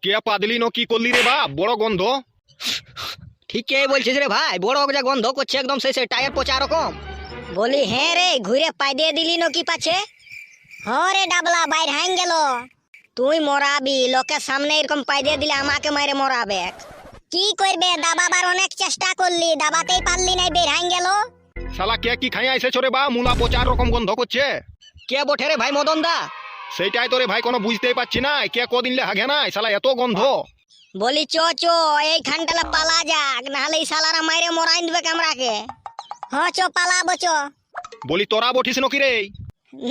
কে পাদলি ন কি করলি রে বাপ, বড় গন্ধ। ঠিকই বলছিস রে ভাই, বড় যা গন্ধ করছে একদম শেষে টায়ার পচা রকম। বলি হ্যাঁ রে, ঘুরে পাই দিয়ে দিলি নকি পাছে। হরে ডাবলা বাইর হাইন গেল। তুই মরাবি, লোকের সামনে এরকম পাই দিয়ে দিলে আমাকে মারে মরাবে। কি করবে, দাবাবার অনেক চেষ্টা করলি, দাবাতেই পারলি নাই, বের হাইন গেল। শালা কে কি খাইয়া এসেছো রে বা, মুলা পচার রকম গন্ধ করছে। কে বটে রে ভাই মদন দা? সেইটাই তো রে ভাই, কোনো বুঝতেই পারছি না কে কদিন লে হাগে নাই, শালা এত গন্ধ। বলি চো চো এই খানটালা পালা যাক, নাহলে এই শালারা মাইরে মরাই দিবে কামরাকে। হ্যাঁ চো পালাবো চো। বলি তোরা বঠিস নাকি রে?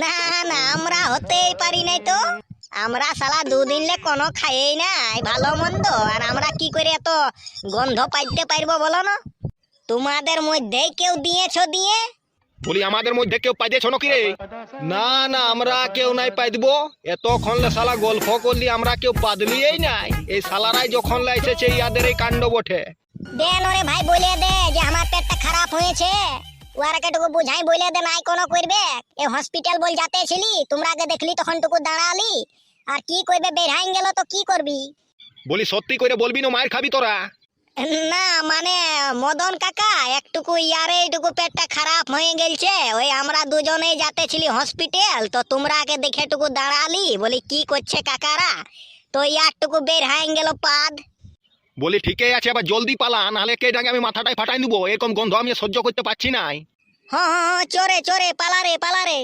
না না, আমরা হতেই পারি নাই তো। আমরা শালা দুদিন লে কোনো খাইই নাই ভালো মন্দ, আর আমরা কি করে এত গন্ধ পাইতে পারবো বলো না? তোমাদের মধ্যেই কেউ দিয়েছো দিয়ে? বলি আমাদের মধ্যে কেউ পাই দিয়েছ নাকি রে? না না, আমরা কেউ নাই পাই দিব। এতক্ষণ লে শালা গল্প করলি, আমরা কেউ পাদলিই নাই। এই শালারাই যখন লে এসেছে ইয়াদের এই কাণ্ড বটে। দে নরে ভাই, বলে দে যে আমার পেটটা খারাপ হয়েছে, ওয়ারাকেটুকু বুঝাই বলে দে, নাই কোনো করবে। এ হসপিটাল বল যাতে ছিলি, তোমরা আগে দেখলি তখন টুকু দাঁড়ালি, আর কি করবে বের হাইন গেল তো কি করবি? বলি সত্যি করে বলবি না মায়ের খাবি তোরা? না মানে মদন কাকা, একটুকু ইয়ারে এইটুকু পেটটা খারাপ হয়ে গেলছে, ওই আমরা দুজনেই যাতে ছিলি হসপিটাল, তো তোমরা আগে দেখে টুকু দাঁড়ালি, বলি কি করছে কাকারা, তো ইয়ারটুকু বের হাইন গেল পাদ। বলি ঠিকই আছে, আবার জলদি পালা, নাহলে কে ডাকে আমি মাথাটাই ফাটাই দিব। এরকম গন্ধ আমি সহ্য করতে পারছি নাই। হ্যাঁ হ্যাঁ হ্যাঁ, চোরে চোরে পালারে পালারে।